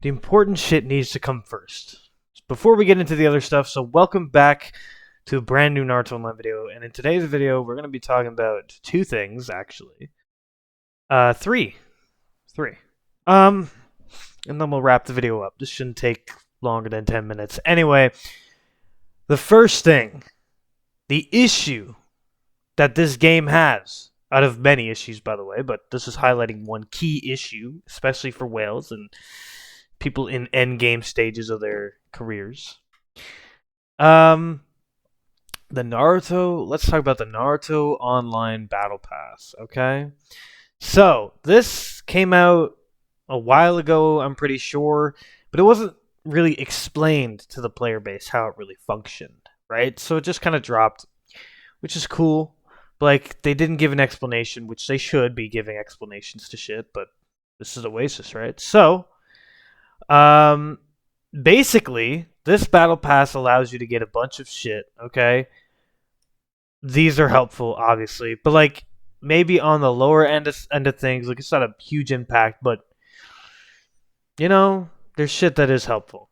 the important shit needs to come first. Before we get into the other stuff, so welcome back to a brand new Naruto Online video. And in today's video, we're going to be talking about two things, actually. Three. And then we'll wrap the video up. This shouldn't take longer than 10 minutes. Anyway, the first thing, the issue that this game has, out of many issues, by the way, but this is highlighting one key issue, especially for whales and people in end game stages of their careers. The Naruto, let's talk about the Naruto Online Battle Pass, okay? So, this came out a while ago, I'm pretty sure, but it wasn't really explained to the player base how it really functioned, right? So it just kind of dropped, which is cool. Like, they didn't give an explanation, which they should be giving explanations to shit, but this is Oasis, right? So, basically, this battle pass allows you to get a bunch of shit, okay? These are helpful, obviously, but, like, maybe on the lower end of things, like, it's not a huge impact, but, you know, there's shit that is helpful.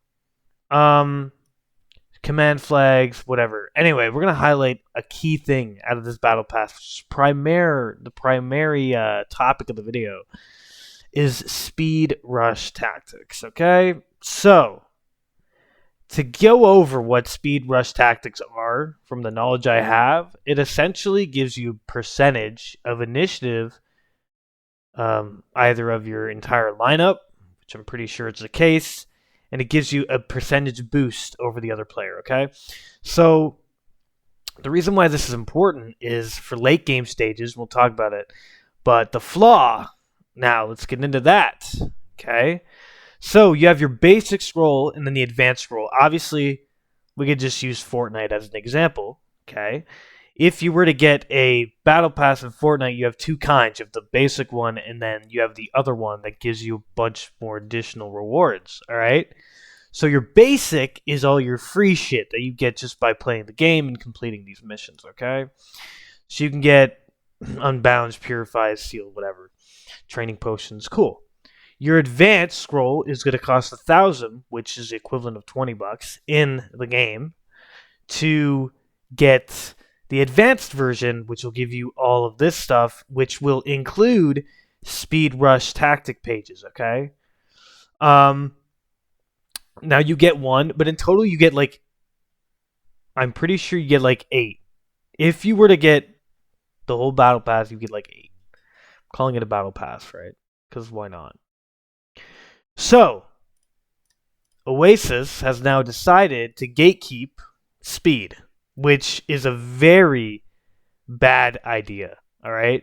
Command flags, whatever. Anyway, we're going to highlight a key thing out of this battle pass, which is the primary topic of the video, is speed rush tactics, okay? So, to go over what speed rush tactics are, from the knowledge I have, it essentially gives you percentage of initiative, either of your entire lineup, which I'm pretty sure is the case, and it gives you a percentage boost over the other player, okay? So, the reason why this is important is for late game stages, we'll talk about it, but the flaw, now let's get into that, okay? So, you have your basic scroll and then the advanced scroll. Obviously, we could just use Fortnite as an example, okay? If you were to get a battle pass in Fortnite, you have two kinds. You have the basic one, and then you have the other one that gives you a bunch more additional rewards, all right? So your basic is all your free shit that you get just by playing the game and completing these missions, okay? So you can get Unbalanced, Purified, Seal, whatever. Training potions, cool. Your advanced scroll is going to cost 1,000, which is the equivalent of $20 in the game, to get the advanced version, which will give you all of this stuff, which will include speed rush tactic pages, okay? Now you get one, but in total you get I'm pretty sure you get 8. If you were to get the whole battle pass, you get 8. I'm calling it a battle pass, right? Because why not? So, Oasis has now decided to gatekeep speed, which is a very bad idea, all right?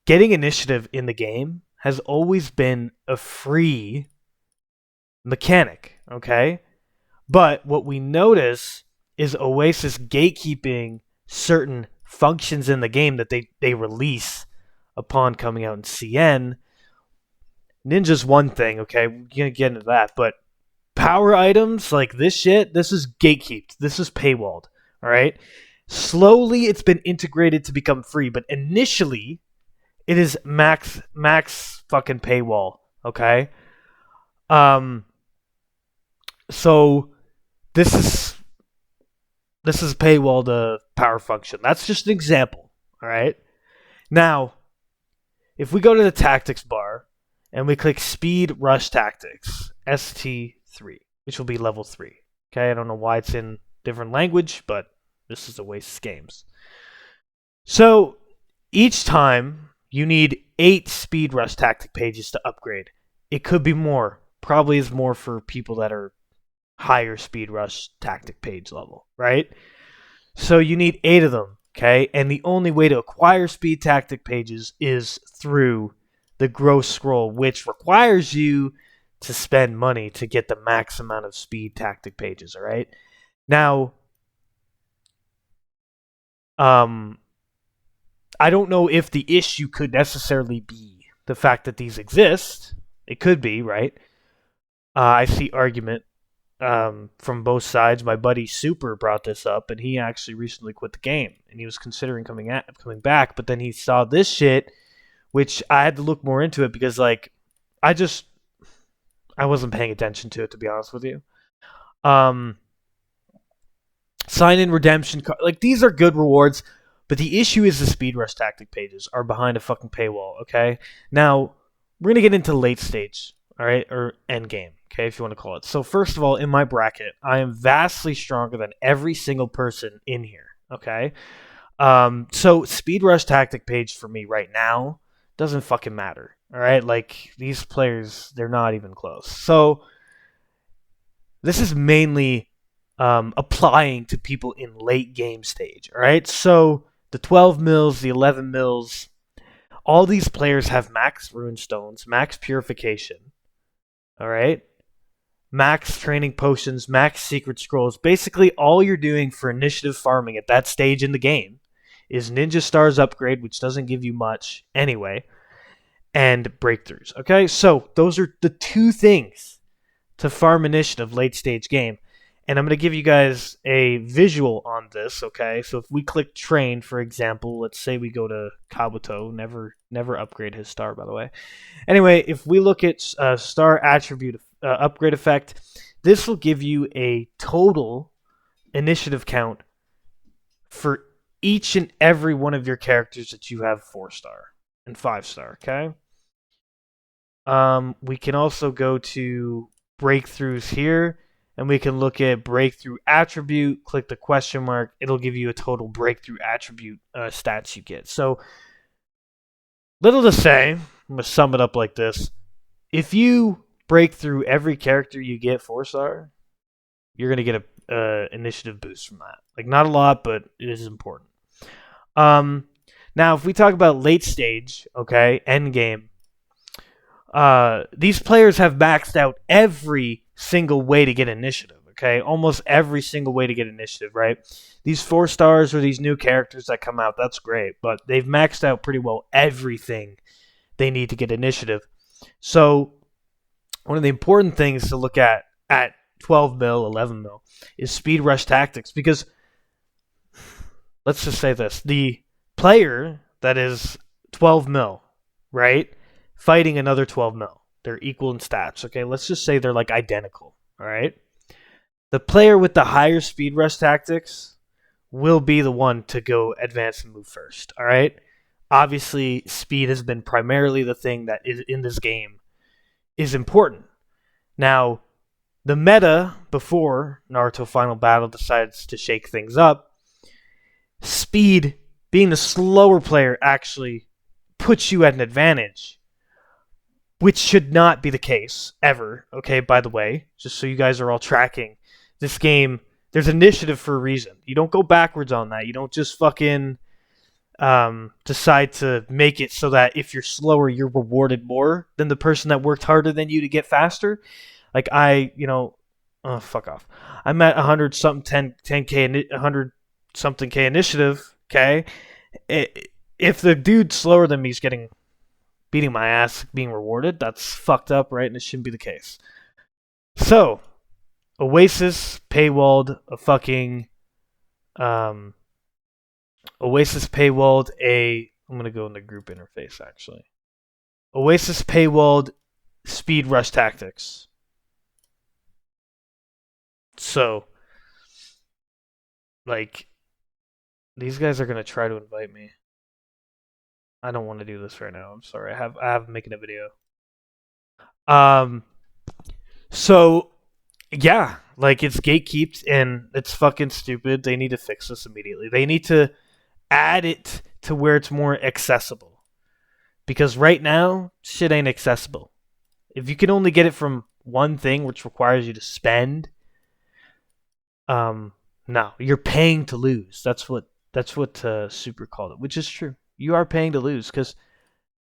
Getting initiative in the game has always been a free mechanic, okay? But what we notice is Oasis gatekeeping certain functions in the game that they release upon coming out in CN. Ninja's one thing, okay? We're going to get into that, but power items like this shit, this is gatekeeped. This is paywalled. All right. Slowly, it's been integrated to become free, but initially, it is max fucking paywall. Okay. So this is paywall to power function. That's just an example. All right. Now, if we go to the tactics bar and we click Speed Rush Tactics ST3, which will be level 3. Okay. I don't know why it's in different language, but this is Oasis Games. So each time you need 8 speed rush tactic pages to upgrade. It could be more. Probably is more for people that are higher speed rush tactic page level, right? So you need 8 of them, okay? And the only way to acquire speed tactic pages is through the gross scroll, which requires you to spend money to get the max amount of speed tactic pages, all right? Now, I don't know if the issue could necessarily be the fact that these exist. It could be, right? I see argument from both sides. My buddy Super brought this up, and he actually recently quit the game, and he was considering coming back, but then he saw this shit, which I had to look more into it because, like, I I wasn't paying attention to it, to be honest with you. Um, Sign-in redemption card. Like, these are good rewards, but the issue is the speed rush tactic pages are behind a fucking paywall, okay? Now, we're going to get into late stage, all right? Or end game, okay, if you want to call it. So, first of all, in my bracket, I am vastly stronger than every single person in here, okay? So speed rush tactic page for me right now doesn't fucking matter. All right, like these players, they're not even close. So this is mainly applying to people in late game stage. All right, so the 12 mils, the 11 mils, all these players have max rune stones, max purification. All right, max training potions, max secret scrolls. Basically, all you're doing for initiative farming at that stage in the game is Ninja Stars upgrade, which doesn't give you much anyway, and breakthroughs. Okay, so those are the two things to farm initiative late stage game. And I'm going to give you guys a visual on this, okay? So if we click train, for example, let's say we go to Kabuto, never upgrade his star, by the way. Anyway, if we look at star attribute upgrade effect, this will give you a total initiative count for each and every one of your characters that you have 4-star and 5-star, okay? We can also go to breakthroughs here, and we can look at breakthrough attribute, click the question mark, it'll give you a total breakthrough attribute stats you get. So, little to say, I'm going to sum it up like this. If you break through every character you get 4-star, you're going to get a initiative boost from that. Like, not a lot, but it is important. Now, if we talk about late stage, okay, end game, these players have maxed out every single way to get initiative, okay? Almost every single way to get initiative, right? These 4-stars or these new characters that come out, that's great, but they've maxed out pretty well everything they need to get initiative. So, one of the important things to look at 12 mil, 11 mil, is speed rush tactics, because let's just say this. The player that is 12 mil, right, fighting another 12 mil. They're equal in stats, okay? Let's just say they're like identical, all right? The player with the higher speed rush tactics will be the one to go advance and move first, all right? Obviously, speed has been primarily the thing that is in this game is important. Now, the meta before Naruto Final Battle decides to shake things up, speed, being the slower player, actually puts you at an advantage, which should not be the case ever. Okay, by the way, just so you guys are all tracking, this game, there's initiative for a reason. You don't go backwards on that. You don't just fucking decide to make it so that if you're slower, you're rewarded more than the person that worked harder than you to get faster. Like oh, fuck off. I'm at 100 something 10k 100 something k initiative. Okay, if the dude slower than me is beating my ass, being rewarded, that's fucked up, right? And it shouldn't be the case. So, Oasis paywalled a fucking Oasis paywalled a. I'm gonna go in the group interface actually. Oasis paywalled speed rush tactics. So, like, these guys are gonna try to invite me. I don't want to do this right now. I'm sorry. I have making a video. So yeah, like it's gatekeeped and it's fucking stupid. They need to fix this immediately. They need to add it to where it's more accessible. Because right now, shit ain't accessible. If you can only get it from one thing, which requires you to spend, no, you're paying to lose. That's what Super called it, which is true. You are paying to lose because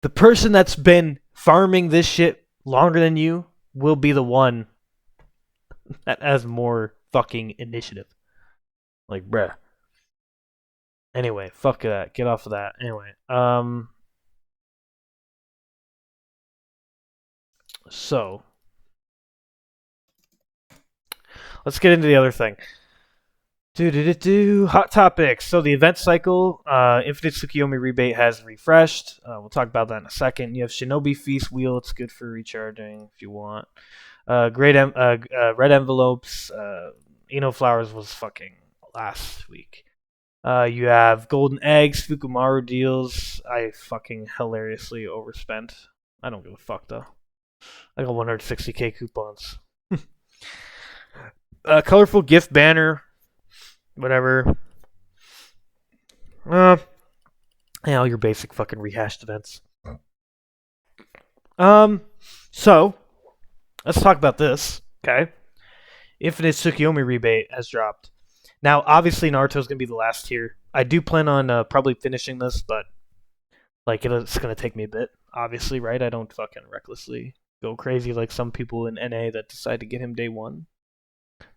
the person that's been farming this shit longer than you will be the one that has more fucking initiative. Like, bruh. Anyway, fuck that. Get off of that. Anyway, so let's get into the other thing. Hot topics. So the event cycle, Infinite Tsukiyomi Rebate has refreshed. We'll talk about that in a second. You have Shinobi Feast Wheel. It's good for recharging if you want. Red envelopes. Eno Flowers was fucking last week. You have Golden Eggs, Fukumaru deals. I fucking hilariously overspent. I don't give a fuck though. I got 160k coupons. Colorful gift banner. Whatever. Yeah, all your basic fucking rehashed events. So let's talk about this. Okay. Infinite Tsukiyomi Rebate has dropped. Now, obviously, Naruto's gonna be the last tier. I do plan on probably finishing this, but like it's gonna take me a bit. Obviously, right? I don't fucking recklessly go crazy like some people in NA that decide to get him day one.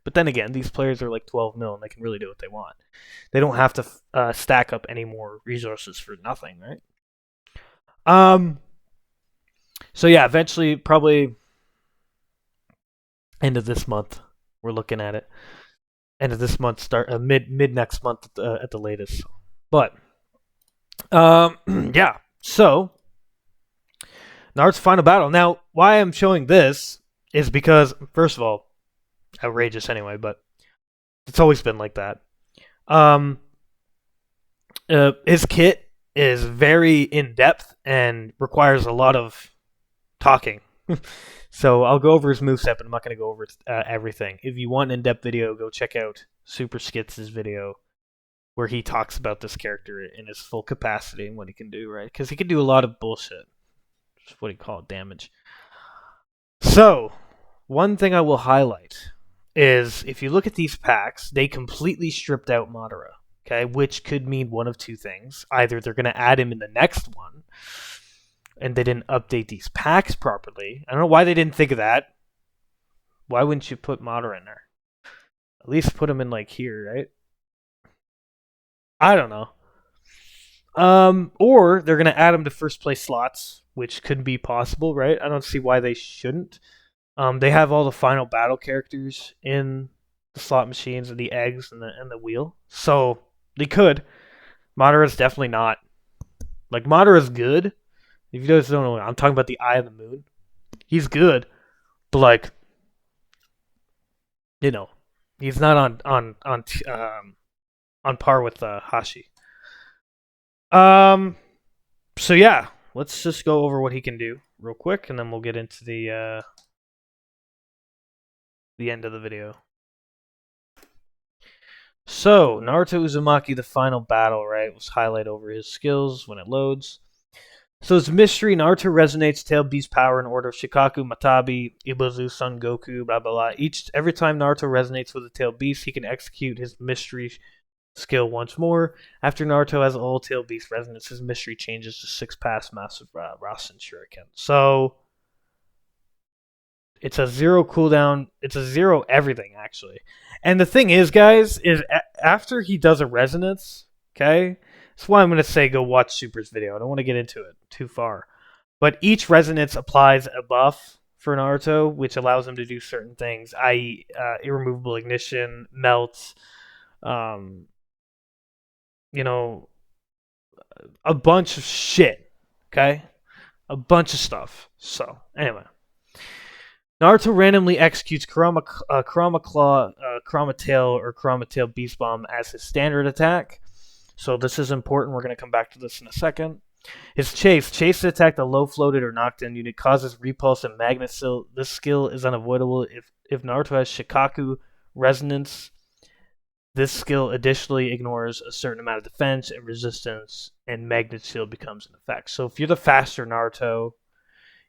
But then again, these players are like 12 mil and they can really do what they want. They don't have to stack up any more resources for nothing, right? So yeah, eventually, probably end of this month, we're looking at it. End of this month, start mid next month at the latest. But yeah. So Naruto's final battle. Now, why I'm showing this is because, first of all, outrageous anyway, but it's always been like that. His kit is very in depth and requires a lot of talking. So I'll go over his moveset, but I'm not going to go over everything. If you want an in-depth video, go check out Super Skits' video where he talks about this character in his full capacity and what he can do, right? Because he can do a lot of bullshit. That's what he called damage. So, one thing I will highlight is if you look at these packs, they completely stripped out Madara, okay? Which could mean one of two things. Either they're going to add him in the next one, and they didn't update these packs properly. I don't know why they didn't think of that. Why wouldn't you put Madara in there? At least put him in like here, right? I don't know. Or they're gonna add him to first place slots, which could be possible, right? I don't see why they shouldn't. They have all the final battle characters in the slot machines and the eggs and the wheel, so they could. Madara's definitely not. Like Madara's good. If you guys don't know, I'm talking about the Eye of the Moon. He's good, but like, you know, he's not on par with Hashi. So yeah, let's just go over what he can do real quick, and then we'll get into the end of the video. So Naruto Uzumaki, the final battle, right, was highlight over his skills when it loads. So it's mystery. Naruto resonates Tail Beast power in order of Shikaku, Matabi, Ibozu, Son Goku, blah blah blah. Every time Naruto resonates with a Tail Beast, he can execute his mystery skill once more. After Naruto has all Tail Beast resonance, his mystery changes to 6 pass massive Rasen Shuriken. So it's a 0 cooldown. It's a 0 everything actually. And the thing is, guys, is after he does a resonance, okay. That's why I'm going to say go watch Super's video. I don't want to get into it too far. But each resonance applies a buff for Naruto, which allows him to do certain things, i.e. Irremovable ignition, melt, you know, a bunch of shit, okay? A bunch of stuff. So, anyway. Naruto randomly executes Kurama Claw, Kurama Tail, or Kurama Tail Beast Bomb as his standard attack. So this is important. We're going to come back to this in a second. His Chase. Chase attack the low floated or knocked in unit causes repulse and magnet skill. This skill is unavoidable if Naruto has Shikaku resonance. This skill additionally ignores a certain amount of defense and resistance, and magnet shield becomes an effect. So if you're the faster Naruto,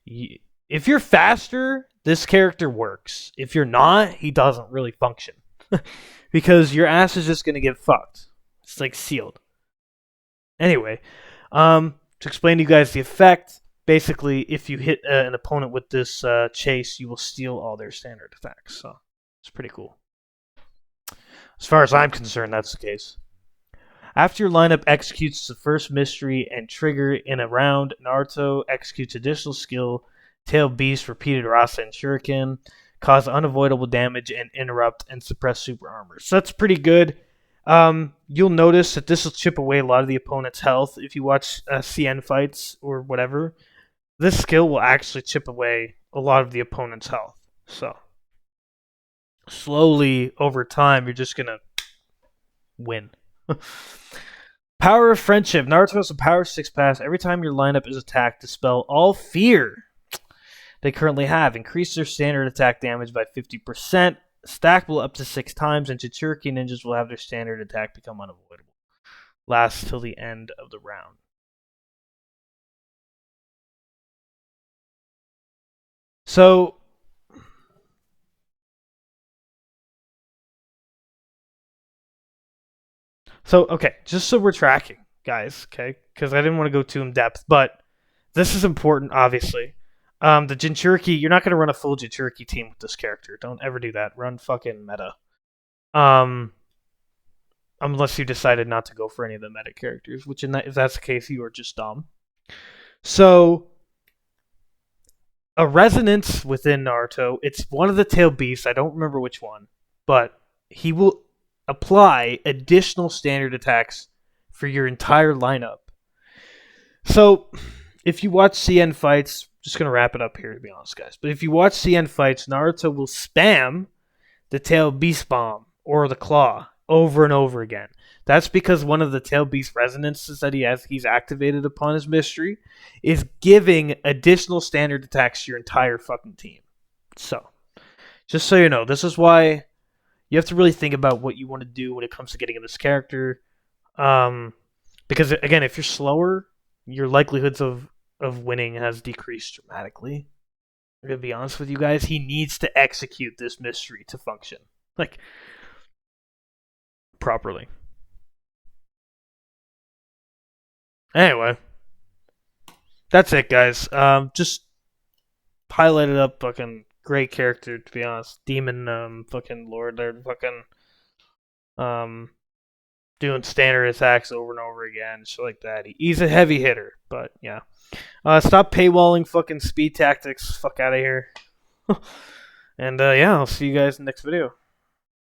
if you're faster, this character works. If you're not, he doesn't really function. Because your ass is just going to get fucked. It's like sealed. Anyway, to explain to you guys the effect, basically, if you hit an opponent with this chase, you will steal all their standard attacks. So it's pretty cool. As far as I'm concerned, that's the case. After your lineup executes the first mystery and trigger in a round, Naruto executes additional skill, Tail Beast, repeated Rasen Shuriken, cause unavoidable damage and interrupt and suppress super armor. So that's pretty good. You'll notice that this will chip away a lot of the opponent's health. If you watch CN fights or whatever, this skill will actually chip away a lot of the opponent's health. So slowly over time, you're just gonna win. Power of Friendship. Naruto has a Power 6 pass. Every time your lineup is attacked, dispel all fear they currently have. Increase their standard attack damage by 50%. Stackable up to 6 times, and Jinchuriki ninjas will have their standard attack become unavoidable. Lasts till the end of the round. So okay, just so we're tracking, guys, okay? Because I didn't want to go too in depth, but this is important, obviously. The Jinchuriki, you're not going to run a full Jinchuriki team with this character. Don't ever do that. Run fucking meta. Unless you decided not to go for any of the meta characters, which if that's the case, you are just dumb. So, a resonance within Naruto, it's one of the tail beasts, I don't remember which one, but he will apply additional standard attacks for your entire lineup. So, if you watch CN fights, just going to wrap it up here to be honest, guys, but if you watch CN fights, Naruto will spam the tail beast bomb or the claw over and over again. That's because one of the tail beast resonances that he's activated upon his mystery is giving additional standard attacks to your entire fucking team. So, just so you know, this is why you have to really think about what you want to do when it comes to getting in this character. Because again, if you're slower, your likelihoods of winning has decreased dramatically. I'm gonna be honest with you guys. He needs to execute this mystery to function properly. Anyway, that's it, guys. Just highlighted up fucking great character, to be honest. Demon fucking lord. They're fucking doing standard attacks over and over again, shit like that. He's a heavy hitter, but yeah. Stop paywalling fucking speed tactics. Fuck out of here. And yeah, I'll see you guys in the next video.